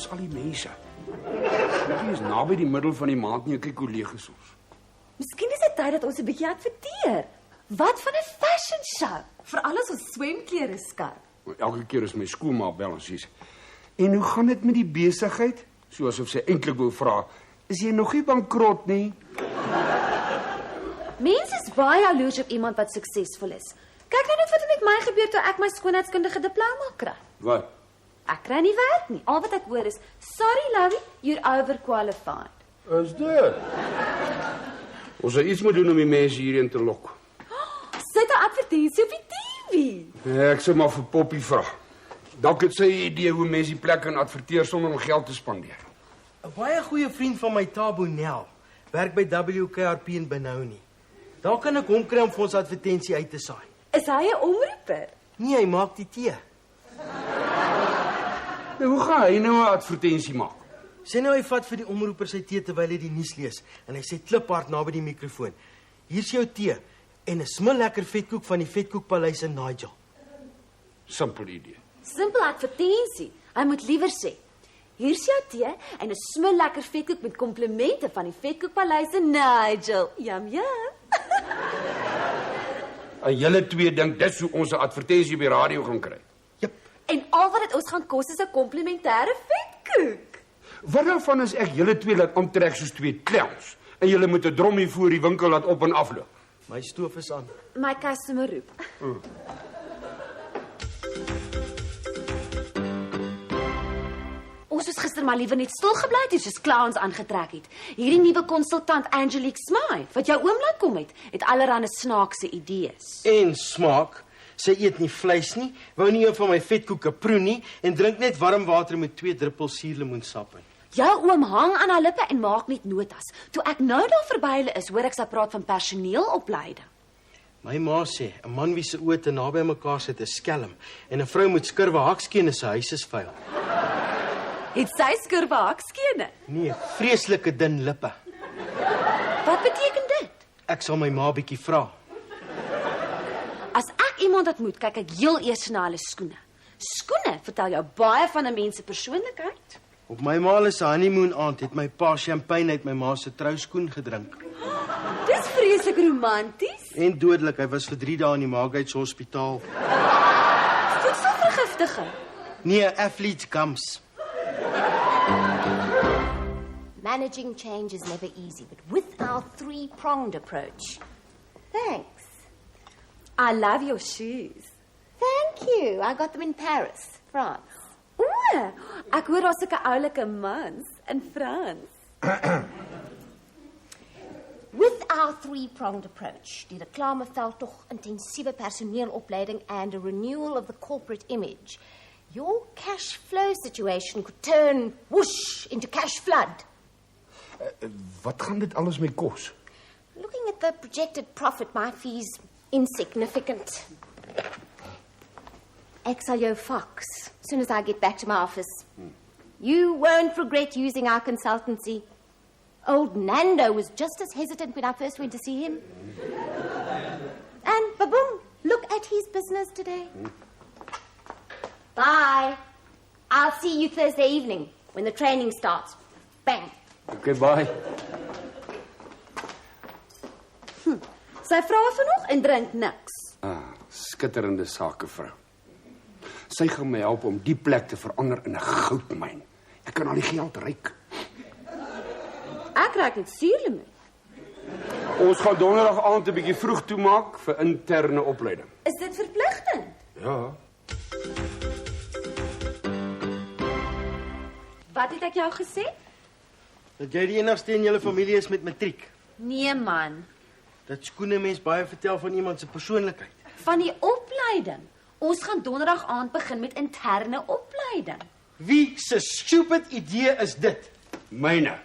Waar's al die mense? Dit is naby die middel van die maand nie, kyk hoe leeg is ons. Miskien is dit tyd dat ons 'n bietjie adverteer. Wat van 'n fashion show? Veral as ons swemklere skat. Elke keer as my skoolma bel en sê, en hoe gaan dit met die besigheid? Soos of sy eintlik wou vra, is jy nog nie bankrot nie? Mense is baie jaloers op iemand wat suksesvol is. Kyk nou net wat met my gebeur toe ek my skoonheidskundige diploma kry. Wat? Ek kry nie werk nie. Al wat ek hoor is, sorry Louie, you're overqualified. Is dit? Ons sal iets moet doen om die mense hierheen te lok. Sit 'n advertensie op die TV. Ja, ek sê maar vir Poppy vra. Dalk het sy 'n idee hoe mense die plek kan adverteer sonder om geld te spandeer. 'n Baie goeie vriend van my, Tabo Nel, werk by WKRP in Benoni. Daar kan ek hom kry om vir ons advertensie uit te saai. Is hy 'n omroeper? Nee, hy maak die tee. Nou, hoe gaan hy nou 'n advertensie maak? Sê nou hy vat vir die omroeper sy tee terwyl hy die nuus lees en hy sê kliphard naby die mikrofoon. Hier's jou tee en 'n smullekker vetkoek van die Vetkoekpaleis in Nigel. Simpel idee. Simpel advertensie. Hy moet liewer sê, hier's jou tee en 'n smullekker vetkoek met komplimente van die Vetkoekpaleis in Nigel. Yum yum. En julle twee dink dis hoe ons 'n advertensie op die radio gaan kry. Jep. En al wat dit ons gaan kos is 'n komplimentêre vetkoek. Wat daarvan is ek julle twee laat aantrek soos twee clowns en julle moet 'n drommie voor die winkel laat op en afloop. My stoof is aan. My customer roep. Ons was gister maar liewer net stil gebly het, soos clowns aangetrek het. Hierdie nuwe konsultant Angelique Smythe, wat jou oom laat kom het allerlei snaakse idees. En smaak. Sy eet nie vleis nie, wou nie een van my vetkoeke proe nie en drink net warm water met 2 druppels suurlemoensap in. Jou oom hang aan haar lippe en maak net notas. Toe ek nou daar verby hulle is, hoor ek sy praat van personeelopleiding. My ma sê, 'n man wie se oë te naby aan mekaar sit is skelm en 'n vrou moet skurwe hakskene in sy huis is vuil. Het sy skurwe hakskene? Nee, vreeslike dun lippe. Wat beteken dit? Ek sal my ma bietjie vra. As ek iemand ontmoet, kyk ek heel eers na hulle skoene. Skoene vertel jou baie van 'n mens se persoonlikheid. Op my ma se honeymoon aand het my pa champagne uit my ma se trouskoen gedrink. Dis vreeslik romanties. En dodelik, hy was vir 3 dae in die Margates Hospitaal. Voedselvergiftiging. Nee, athlete's gums. Managing change is never easy, but with our 3-pronged approach. Thanks. I love your shoes. Thank you. I got them in Paris, France. O, ek hoor daar's sulke oulike mans in Frans. With our 3-pronged approach, die reklameveldtog, intensiewe personeelopleiding and a renewal of the corporate image, your cash flow situation could turn whoosh into cash flood. Wat gaan dit alles my kos? Looking at the projected profit, my fee's insignificant. Ek sal jou fax as soon as I get back to my office. You won't regret using our consultancy. Old Nando was just as hesitant when I first went to see him. And baboom, look at his business today. Bye. I'll see you Thursday evening when the training starts. Bang. Okay, bye. Sy vra vanoggend en drink niks. Skitterende sakevrou. Sy gaan my help om die plek te verander in 'n goudmyn. Ek kan al die geld ryk. Ek raak net suurlemoen. Ons gaan donderdag aand 'n bietjie vroeg toemaak vir interne opleiding. Is dit verpligtend? Ja. Wat het ek jou gesê? Dat jy die enigste in julle familie is met matriek. Nee man, Dat skoene mens baie vertel van iemand se persoonlikheid. van die opleiding. Ons gaan donderdag aand begin met interne opleiding. Wie se stupid idee is dit? Myne.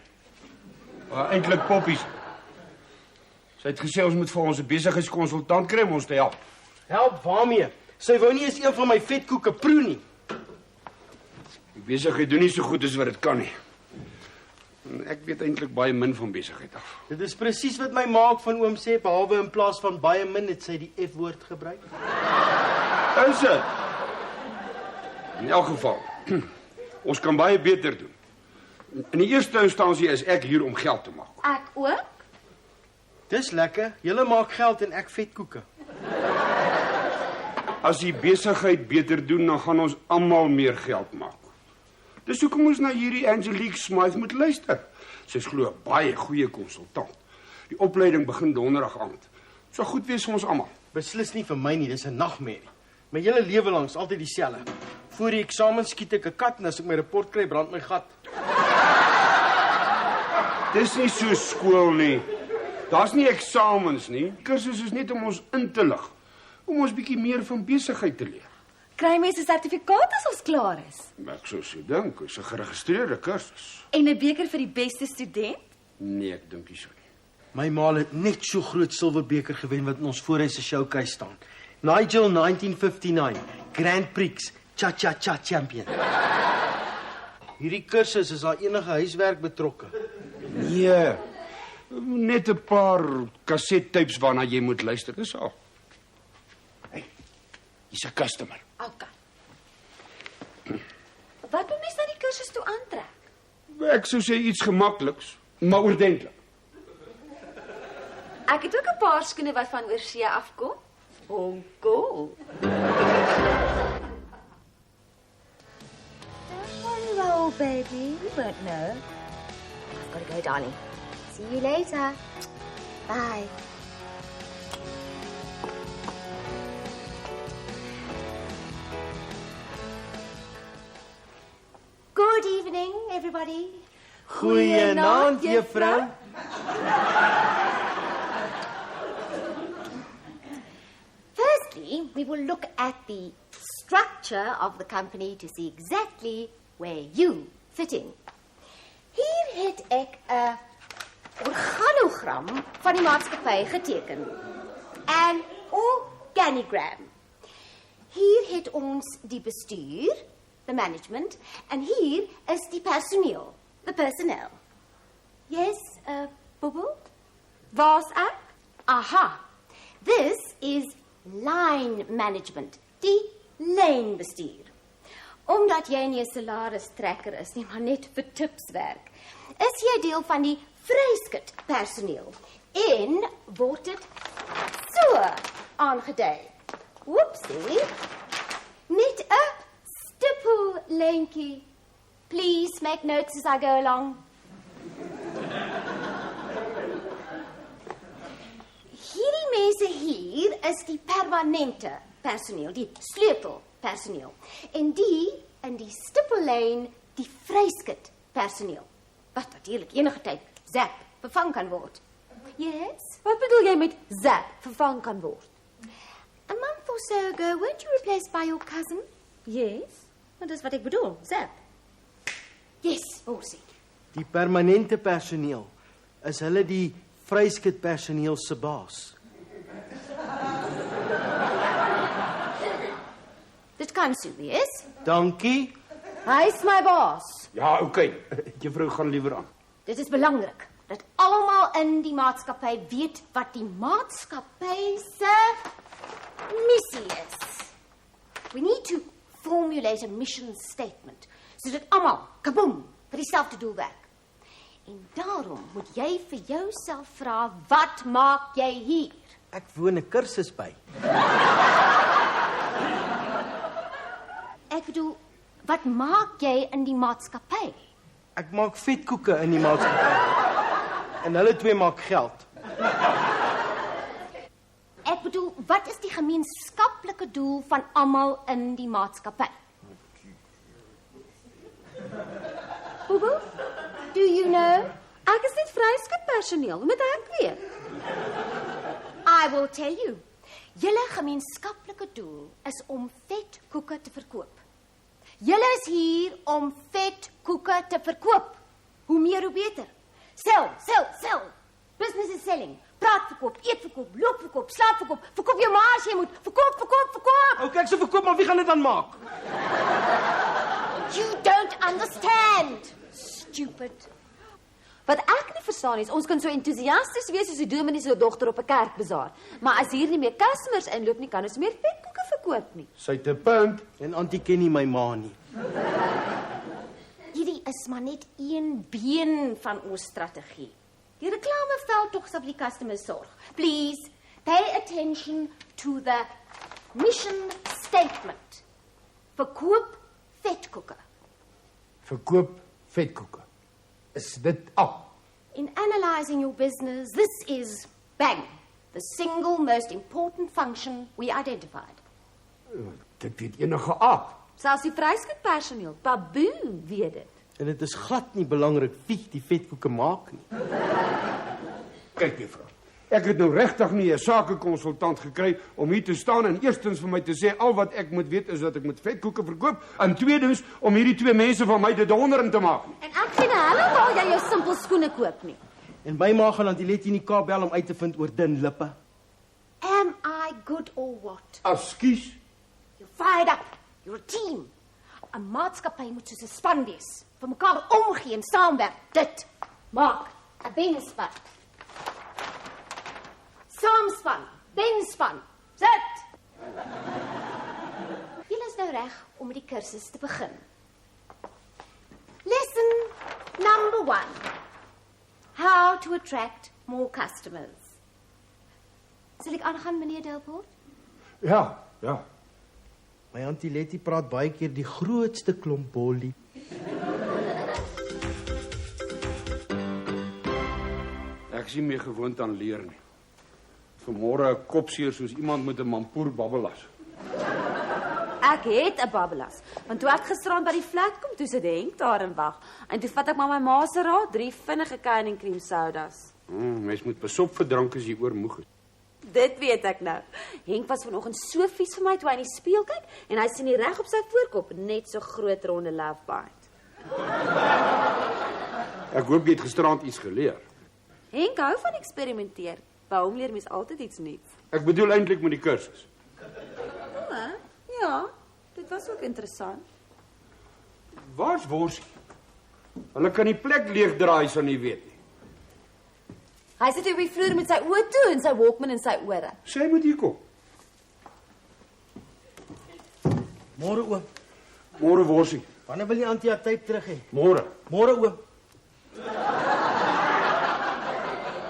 Eintlik Poppies. Sy het gesê ons moet vir ons 'n besigheidskonsultant kry om ons te help. Help waarmee? Sy wou nie eens een van my vetkoeke proe nie. Die besigheid doen nie so goed as wat dit kan nie. En ek weet eintlik baie min van besigheid af. Dit is presies wat my ma ook van oom sê, behalwe in plaas van baie min het sy die F-woord gebruik. Is dit? In elk geval, Ons kan baie beter doen. In die eerste instansie is ek hier om geld te maak. Ek ook. Dis lekker. Julle maak geld en ek vetkoeke. As die besigheid beter doen, dan gaan ons almal meer geld maak. Dis hoekom ons na hierdie Angelique Smythe moet luister. Sy's glo 'n baie goeie konsultant. Die opleiding begin donderdag aand. Sou goed wees vir ons almal. Beslis nie vir my nie, dis 'n nagmerrie. My hele lewe lank is altyd dieselfde. Voor die eksamen skiet ek 'n kat en as ek my rapport kry, brand my gat. Dis nie so skool nie. Daar's nie eksamens nie. Kursus is net om ons in te lig. Om ons bietjie meer van besigheid te leer. Kry mense 'n sertifikaat as ons klaar is? Ek sou so dink, is 'n geregistreerde kursus. En 'n beker vir die beste student? Nee, ek dink nie so nie. My ma het net so groot silwerbeker gewen wat in ons voorhuis se showcase staan. Nigel 1959, Grand Prix, cha-cha-cha champion. Hierdie kursus is daar enige huiswerk betrokke? Nee. Net 'n paar kasettapes waarna jy moet luister, dis al. Hey, jy's 'n customer. Okay. Wat moet mens na die kursus toe aantrek? Ek sou sê iets gemakliks, maar oordentlik. Ek het ook 'n paar skoene wat van oorsee afkom. Oh, cool. Don't worry, Raoul, baby. We won't know. I've got to go, darling. See you later. Bye. Good evening, everybody. Goeienaand, juffrou. Firstly, we will look at the structure of the company to see exactly where you fit in. Hier het ek 'n organogram van die maatskappy geteken. An organigram. Hier het ons die bestuur, the management, en hier is die personeel, the personnel. Yes, Bobo? Waar's ek? Aha. This is line management, die lynbestuur. Omdat jy nie 'n salaristrekker is nie, maar net vir tips werk, is jy deel van die vryskut personeel en word dit so aangedui. Oepsie. Net 'n stippellyntjie. Please make notes as I go along. Hierdie mense hier is die permanente personeel, die sleutelpersoneel. En die in die stippellyn die vryskut personeel. Wat natuurlik enige tyd zap vervang kan word. Yes? Wat bedoel jy met zap vervang kan word? A month or so ago, weren't you replaced by your cousin? Yes. Wat is wat ek bedoel? Zap. Yes, Orsie. Die permanente personeel, is hulle die vryskut personeel se baas? Dit kan so wees. Dankie. Hy's my baas. Ja, okay. Juffrou gaan liewer aan. Dit is belangrik dat almal in die maatskappy weet wat die maatskappy se missie is. We need to formulate a mission statement sodat almal, kaboom, vir dieselfde doel werk. En daarom moet jy vir jouself vra, wat maak jy hier? Ek woon 'n kursus by. Ek bedoel, wat maak jy in die maatskappy? Ek maak vetkoeke in die maatskappy. En hulle twee maak geld. Ek bedoel, wat is die gemeenskaplike doel van almal in die maatskappy? Bobo, do you know? Ek is net vryskut personeel, hoe moet ek weet? I will tell you. Julle gemeenskaplike doel is om vetkoeke te verkoop. Julle is hier om vetkoeke te verkoop. Hoe meer, hoe beter. Sell, sell, sell. Business is selling. Praat verkoop, eet verkoop, loop verkoop, slaap verkoop. Verkoop jou ma as jy moet. Verkoop, verkoop, verkoop. Okay, ek sê verkoop, maar wie gaan dit dan maak? You don't understand. Stupid. Wat ek nie verstaan is, ons kan so entoesiasties wees soos die dominee se dogter op 'n kerkbazaar. Maar as hier nie meer customers inloop nie, kan ons meer vetkoeke verkoop nie. Sy het 'n punt. En Auntie ken nie my ma nie. is maar net een been van ons strategie. Die reklameveldtog sal vir die customers sorg. Please, pay attention to the mission statement. Verkoop vetkoeke. Verkoop vetkoeke. Is dit al? In analyzing your business, this is, bang, the single most important function we identified. Dit weet enige aap. Selfs die vryskutpersoneel, baboon, weet dit. En dit is glad nie belangrik wie die vetkoeke maak nie. Kyk juffrou, ek het nou regtig nie 'n sakekonsultant gekry om hier te staan en eerstens vir my te sê al wat ek moet weet is dat ek moet vetkoeke verkoop en tweedens om hierdie twee mense van my te dondering te maak. En ek gee hulle waar jy jou simpel skoene koop nie. En my ma gaan Antilet in die Kaap bel om uit te vind oor dun lippe. Am I good or what? Ekskuus. You're fired up. You're a team. 'n Maatskappy moet soos 'n span wees. Vir mekaar omgee en saamwerk. Dit maak 'n benspan. Saamspan, benspan. Sit. Julle is nou reg om met die kursus te begin. Lesson number 1. How to attract more customers. Sal ek aangaan, meneer Delport? Ja. My Antilet praat baie keer die grootste klomp bolie. Ek is nie meer gewoond aan leer nie. Vanmôre 'n kopseer soos iemand met 'n mampoer babbelas. Ek het 'n babbelas, want toe ek gisteraan by die flat kom, toe sit Henk daar en wag. En toe vat ek maar my ma se raad, 3 vinnige canning cream sodas. Mens moet besop vir drank as jy oormoeg is. Dit weet ek nou. Henk was vanoggend so vies vir my toe hy in die spieël kyk en hy sien nie reg op sy voorkop net so groot ronde love bite. Ek hoop jy het gisterand iets geleer. Henk hou van eksperimenteer. By hom leer mens altyd iets nuuts. Ek bedoel eintlik met die kursus. Ja, dit was ook interessant. Waar's Worsie? Hulle kan die plek leegdraai sal nie weet nie. Hy sit op die vloer met sy oë toe en sy Walkman in sy ore. Sy moet hier kom. Môre oom. Môre Worsie. Wanneer wil jy anti-tape terug hê? Môre. Môre oom.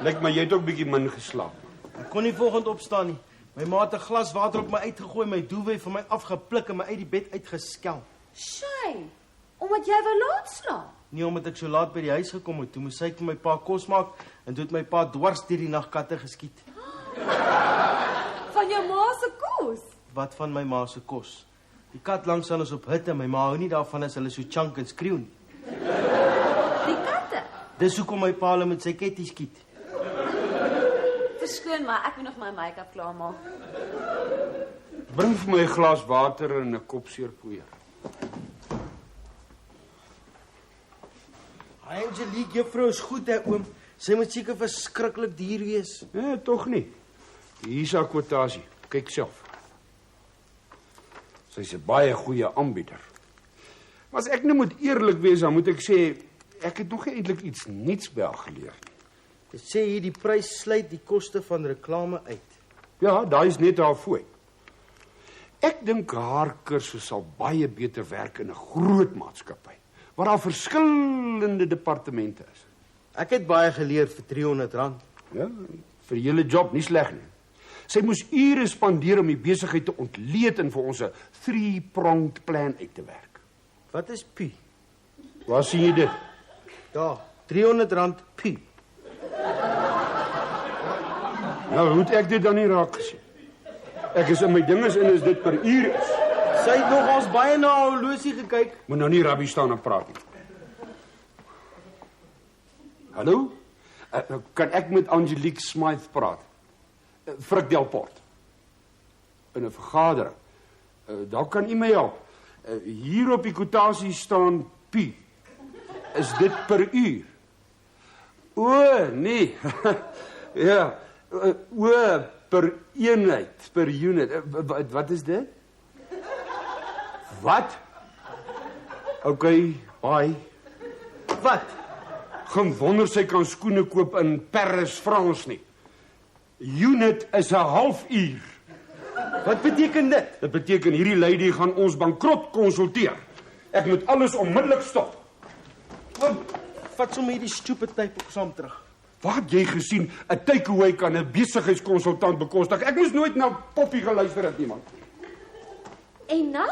Lyk my jy het ook bietjie min geslaap. Ek kon nie vanoggend opstaan nie. My ma het 'n glas water op my uitgegooi, my duvet vir my afgepluk en my uit die bed uitgeskel. Shame, omdat jy wou laat slaap. Nie omdat ek so laat by die huis gekom het, toe moes sy vir my pa kos maak en toe het my pa dwars deur die nag katte geskiet. Van jou ma se kos. Wat van my ma se kos? Die kat langs aan ons op hitte, my ma hou nie daarvan as hulle so chunk en skreeu nie. Die katte. Dis hoekom my pa hulle met sy ketty skiet. Verskoon maar, ek moet nog my make-up klaarmaak. Bring vir my 'n glas water en 'n kop seerpoeier. Angelique, juffrou is goed hè oom. Sy moet seker verskriklik duur wees. Nee, tog nie. Hier's haar kwotasie. Kyk self. Sy's 'n baie goeie aanbieder. Maar as ek nou moet eerlik wees, dan moet ek sê ek het nog nie eintlik iets nuuts by haar geleer nie. Dit sê hier die prys sluit die koste van reklame uit. Ja, daai is net haar fooi. Ek dink haar kursus sal baie beter werk in 'n groot maatskappy waar daar verskillende departemente is. Ek het baie geleer vir R300. Ja, vir die hele job nie sleg nie. Sy moes ure spandeer om die besigheid te ontleed en vir ons 'n 3-pronged plan uit te werk. Wat is pi? Waar sien jy dit? Daar, R300 pi. Nou, hoe het ek dit dan nie raak gesien? Ek is in my dinges en is dit per uur is. Sy het nog ons baie na haar horlosie gekyk. Moet nou nie rabbi staan en praat nie. Hallo? Kan ek met Angelique Smythe praat? Frik Delport. In 'n vergadering. Daar kan u my help. Hier op die kwotasie staan pi. Is dit per uur? O, nee. Ja. O, per eenheid, per unit. Wat is dit? Wat? Okay, bye. Wat? Geen wonder sy kan skoene koop in Paris, Frans nie. Unit is 'n halfuur. Wat beteken dit? Dit beteken hierdie lady gaan ons bankrot konsulteer. Ek moet alles onmiddellik stop. Oom, vat sommer hierdie stupid tape ook saam terug. Wat het jy gesien? 'n takeaway kan 'n besigheidskonsultant bekostig. Ek moes nooit na Poppy geluister het niemand. En nou?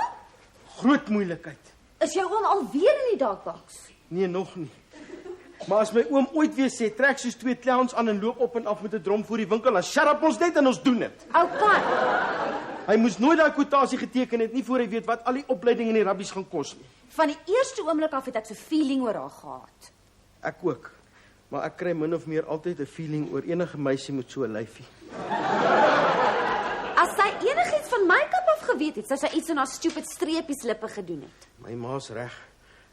Groot moeilikheid. Is jou oom alweer in die darkbox? Nee, nog nie. Maar as my oom ooit weer sê, trek soos 2 clowns aan en loop op en af met 'n drom voor die winkel, dan shut up ons net en ons doen dit. Okay. Hy moes nooit daai kwotasie geteken het nie voor hy weet wat al die opleiding en die rabbies gaan kos nie. Van die eerste oomblik af het ek so 'n feeling oor haar gehad. Ek ook. Maar ek kry min of meer altyd 'n feeling oor enige meisie met so 'n lyfie. As sy enigiets van my kap af geweet het, sou sy iets aan haar stupid streepies lippe gedoen het. My ma's reg.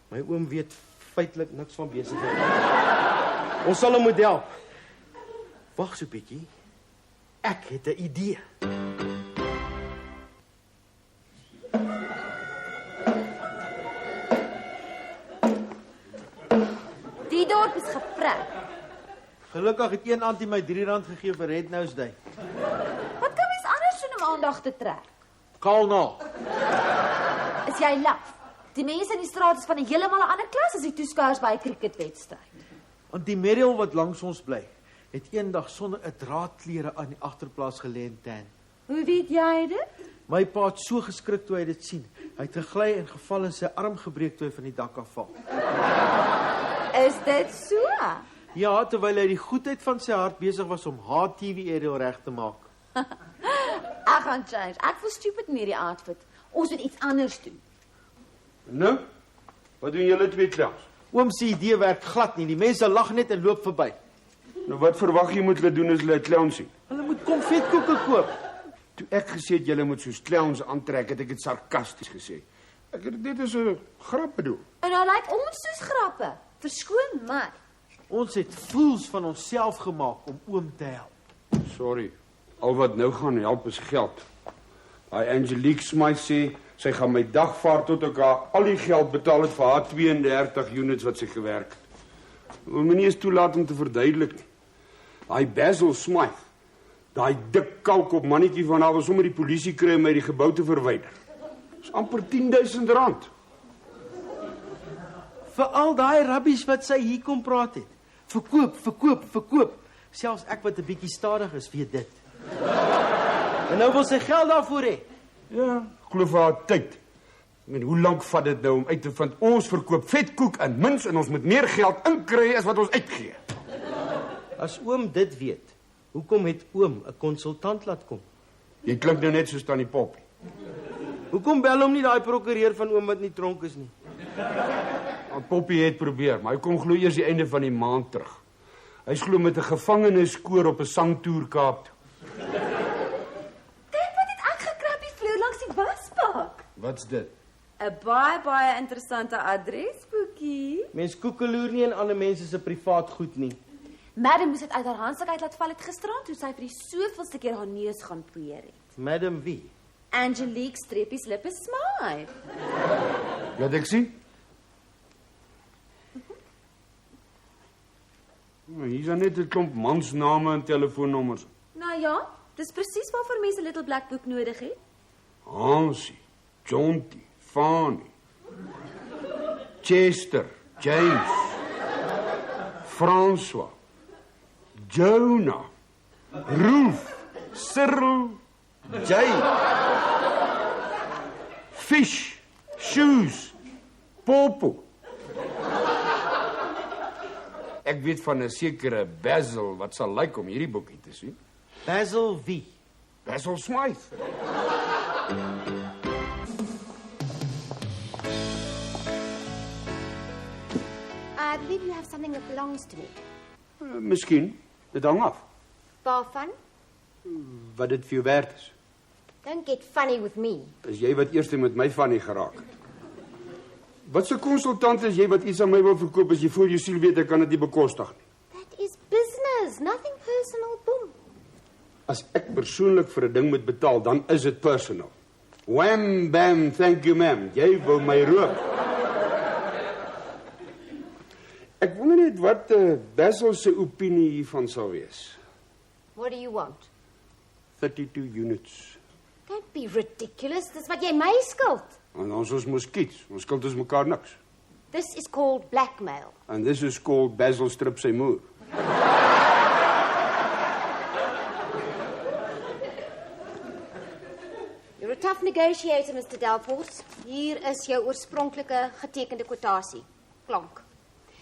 My oom weet feitelik niks van besigheid. Ons sal hom moet help. Wag so 'n bietjie. Ek het 'n idee. Die dorp is geprek. Gelukkig het een antie my R3 gegee vir Red Nose Day. Wat kan mens anders doen om aandag te trek? Kaal na. Is jy laf? Die mense in die straat is van 'n heeltemal 'n ander klas as die toeskouers by 'n cricketwedstryd. Die Merrill wat langs ons bly, het eendag sonder 'n draadklere aan die agterplaas gelê en tan. Hoe weet jy dit? My pa het so geskrik toe hy dit sien. Hy het gegly en geval en sy arm gebreek toe hy van die dak af val. Is dit so? Ja, terwyl hy die goedheid van sy hart besig was om HTV Ariel reg te maak. Ek gaan change. Ek voel stupid in hierdie outfit. Ons moet iets anders doen. Nou, wat doen julle 2 clowns? Oom se idee werk glad nie. Die mense lag net en loop verby. Nou wat verwag jy moet hulle doen as hulle 'n clown sien? Hulle moet konfetkoeke koop. Toe ek gesê het julle moet soos clowns aantrek, het ek dit sarkasties gesê. Ek het dit as 'n grap bedoel. En nou lyk ons soos grappe. Verskoon my. Ons het fools van onsself gemaak om oom te help. Sorry. Al wat nou gaan help is geld. Daai Angelique Smythe sê sy gaan my dagvaard tot ek haar al die geld betaal het vir haar 32 units wat sy gewerk het. Wil my nie eens toelaat om te verduidelik nie. Daai Basil Smythe, daai dik kalk op mannetjie van haar, was sommer die polisie kry om my die gebou te verwyder. Dis amper R10,000. Vir al daai rabbies wat sy hier kom praat het. Verkoop. Selfs ek wat 'n bietjie stadig is, weet dit. En nou wil sy geld daarvoor hê. Ja, glo vir haar tyd. Ek meen, hoe lank vat dit nou om uit te vind ons verkoop vetkoek in mins en ons moet meer geld inkry as wat ons uitgee? As oom dit weet, hoekom het oom 'n konsultant laat kom? Jy klink nou net soos Tannie Poppy. Hoekom bel hom nie daai prokureur van oom wat nie tronk is nie? Poppy het probeer, maar hy kom glo eers die einde van die maand terug. Hy glo met 'n gevangeneskoor op 'n sangtoer Kaap toe. Kyk wat het ek gekrap die vloer langs die wasbak. Wat's dit? 'n Baie interessante adresboekie. Mens koekeloer nie in ander mense se privaat goed nie. Madam moes dit uit haar handsak uit laat val het gisterand toe sy vir die soveelste keer haar neus gaan poeier het. Madam wie? Angelique streepies lippe Smythe. Laat ek sien. Hier is net 'n klomp mansname en telefoonnommers. Nou ja, dis presies waarvoor mense 'n little black book nodig het. Hansie, Jonty, Fanny, Chester, James, François, Jonah, Roof, Cyril, Jay, Fish, Shoes, Popo. Ek weet van 'n sekere Basil wat sal lyk om hierdie boekie te sien. Basil wie? Basil Smythe. I believe you have something that belongs to me. Miskien, dit hang af Waarvan? wat dit vir jou werd is. Don't get funny with me. Is jy wat eers met my van nie geraak het? Wat 'n konsultant is jy wat iets aan my wil verkoop as jy voor jou siel weet ek kan dit nie bekostig nie? That is business, nothing personal, boom. As ek persoonlik vir 'n ding moet betaal, dan is dit personal. Wham, bam, thank you ma'am. Jy wil my rook. Ek wonder net wat Basil se opinie hiervan sal wees. What do you want? 32 units. Don't be ridiculous, dis wat jy my skuld. En ons is moskiets, ons skuld ons mekaar niks. This is called blackmail. And this is called Basil strip sy moer. You're a tough negotiator, Mr. Delphorst. Hier is jou oorspronklike getekende kwotasie. Klank.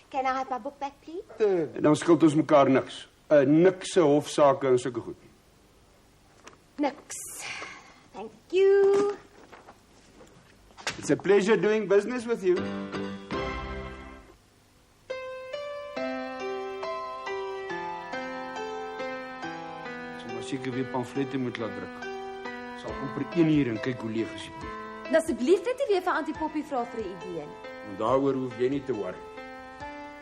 Can I have my book back, please? En dan skuld ons mekaar niks. Nikse hofsaake en sulke goed. Niks. Thank you. It's a pleasure doing business with you. So maar seker weer pamflette moet laat druk. Sal amper 1 uur en kyk hoe leeg is die boek. En asseblief net nie weer vir Auntie Poppy vra vir 'n idee nie. En daaroor hoef jy nie te worry.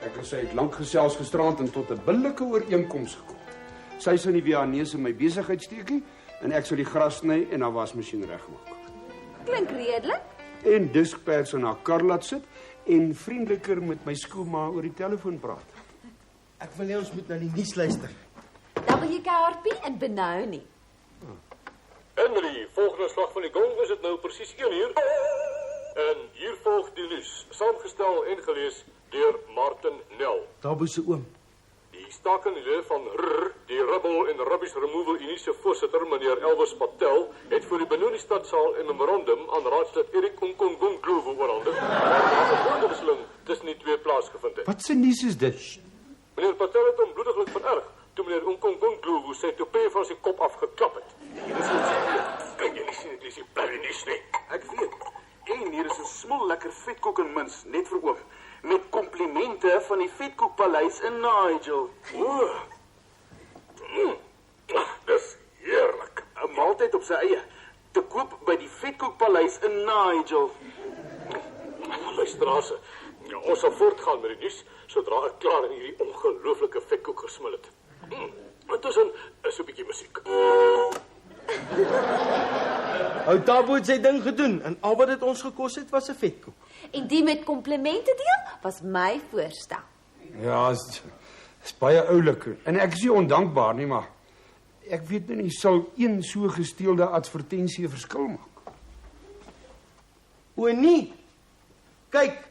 Ek en sy het lank gesels gisterand en tot 'n billike ooreenkoms gekom. Sy sal nie weer haar neus in my besigheid steek nie en ek sal die gras sny en haar wasmasjien regmaak. Klink redelik. En diskpads in haar kar laat sit en vriendeliker met my skoolma oor die telefoon praat. Ek wil hê ons moet na die nuus luister. WKRP en Benou nie. Henry, volgende slag van die gong is dit nou presies 1 uur. En hier volg die nuus, saamgestel en gelees deur Martin Nel. Tabo se oom. Die stakende van RR, die Rubble en Rubbish Removal Unie se voorsitter, meneer Elvis Patel, het voor die Benoni stadsaal 'n memorandum aan raadslid Erik Nkongonglovo oorhandig. Waar 'n woordewisseling tussen die twee plaasgevind het. Wat se nuus is dit? Meneer Patel het hom bloediglik vererg toe meneer Nkongonglovo sy toupee van sy kop afgeklap het. Kan jy nie sien dit is die Berenice nie? Ek weet. En hier is 'n smol lekker vetkoek en mins net vir oom. Met komplimente van die Vetkoekpaleis in Nigel. O, dis heerlik. 'n Maaltyd op sy eie. Te koop by die Vetkoekpaleis in Nigel. Luisteraars, ons sal voortgaan met die nuus sodra ek klaar in hierdie ongelooflike vetkoek gesmil het. Intussen is so 'n bietjie musiek. Ou Tabo het sy ding gedoen en al wat dit ons gekos het was 'n vetkoek. En die met komplimente deel was my voorstel. Ja, is baie oulik. En ek is nie ondankbaar nie, maar ek weet nie, sal een so gesteelde advertensie 'n verskil maak. O nee. Kyk.